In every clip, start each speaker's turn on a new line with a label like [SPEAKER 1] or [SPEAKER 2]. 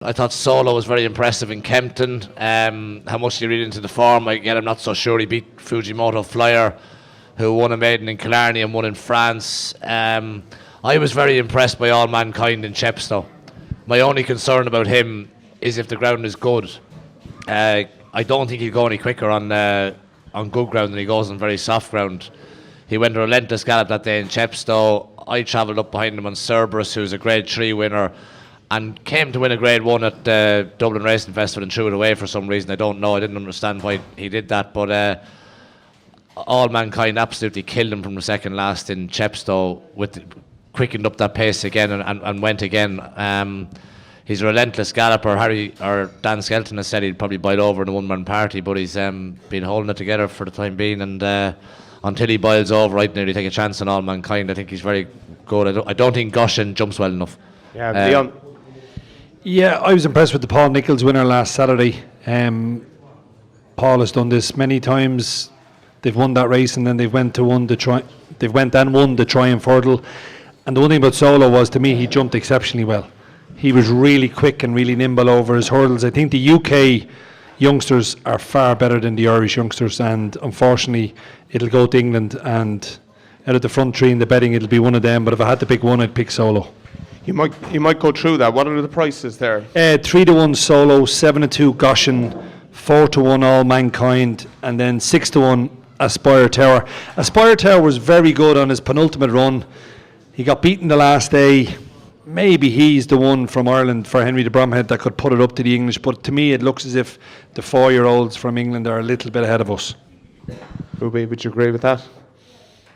[SPEAKER 1] I thought Solo was very impressive in Kempton. How much did he read into the form? Again, I'm not so sure. He beat Fujimoto Flyer, who won a maiden in Killarney and won in France. I was very impressed by All Mankind in Chepstow. My only concern about him is if the ground is good. I don't think he'll go any quicker on good ground than he goes on very soft ground. He went a relentless gallop that day in Chepstow. I travelled up behind him on Cerberus, who's a Grade 3 winner, and came to win a Grade 1 at the Dublin Racing Festival and threw it away for some reason. I don't know. I didn't understand why he did that, but All Mankind absolutely killed him from the second last in Chepstow, quickened up that pace again and went again. He's a relentless galloper. Dan Skelton has said he'd probably bite over in a one-man party, but he's been holding it together for the time being, and until he boils over, I'd nearly take a chance on All Mankind. I think he's very good. I don't think Goshen jumps well enough.
[SPEAKER 2] Yeah, Leon.
[SPEAKER 3] Yeah, I was impressed with the Paul Nichols winner last Saturday. Paul has done this many times. They've won that race, and then they've went and won the Triumph Hurdle. And the one thing about Solo was, to me, he jumped exceptionally well. He was really quick and really nimble over his hurdles. I think the UK youngsters are far better than the Irish youngsters, and unfortunately, it'll go to England. And out of the front three in the betting, it'll be one of them. But if I had to pick one, I'd pick Solo.
[SPEAKER 2] You might go through that. What are the prices there?
[SPEAKER 3] 3-1 Solo, 7-2 Goshen, 4-1 All Mankind, and then 6-1 Aspire Tower. Aspire Tower was very good on his penultimate run. He got beaten the last day. Maybe he's the one from Ireland for Henry de Bromhead that could put it up to the English, but to me it looks as if the 4-year-olds from England are a little bit ahead of us.
[SPEAKER 2] Robbie, would you agree with that?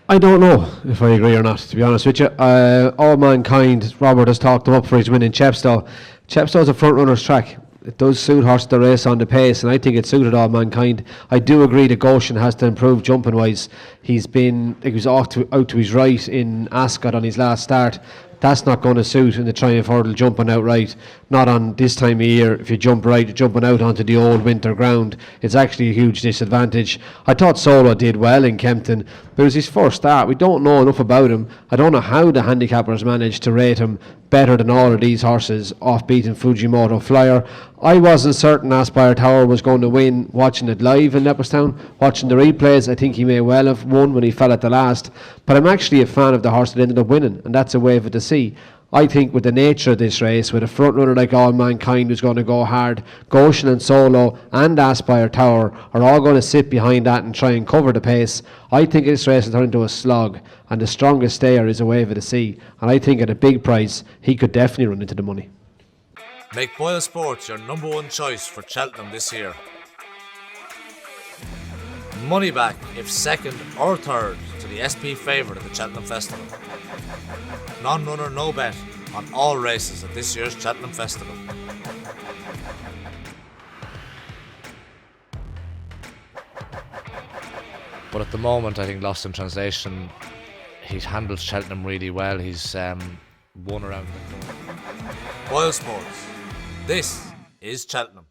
[SPEAKER 4] I don't know if I agree or not, to be honest with you. All Mankind, Robert has talked him up for his win in Chepstow. Chepstow's a front runner's track. It does suit horse the race on the pace, and I think it suited All Mankind. I do agree that Goshen has to improve jumping wise. He was out to his right in Ascot on his last start. That's not going to suit in the Triumph Hurdle jumping outright. Not on this time of year. If you jump right, you're jumping out onto the old winter ground. It's actually a huge disadvantage. I thought Solo did well in Kempton, but it was his first start. We don't know enough about him. I don't know how the handicappers managed to rate him better than all of these horses off beating Fujimoto Flyer. I wasn't certain Aspire Tower was going to win watching it live in Leopardstown. Watching the replays, I think he may well have won when he fell at the last. But I'm actually a fan of the horse that ended up winning, and that's a wave of the sea. I think with the nature of this race, with a front runner like All Mankind who's going to go hard, Goshen and Solo and Aspire Tower are all going to sit behind that and try and cover the pace. I think this race will turn into a slog, and the strongest stayer is a wave of the sea. And I think at a big price, he could definitely run into the money.
[SPEAKER 1] Make Boyle Sports your number one choice for Cheltenham this year. Money back if second or third to the SP favourite at the Cheltenham Festival. Non-runner, no bet on all races at this year's Cheltenham Festival. But at the moment, I think Lost in Translation, he handles Cheltenham really well. He's won around the corner. Boyle Sports. This is Cheltenham.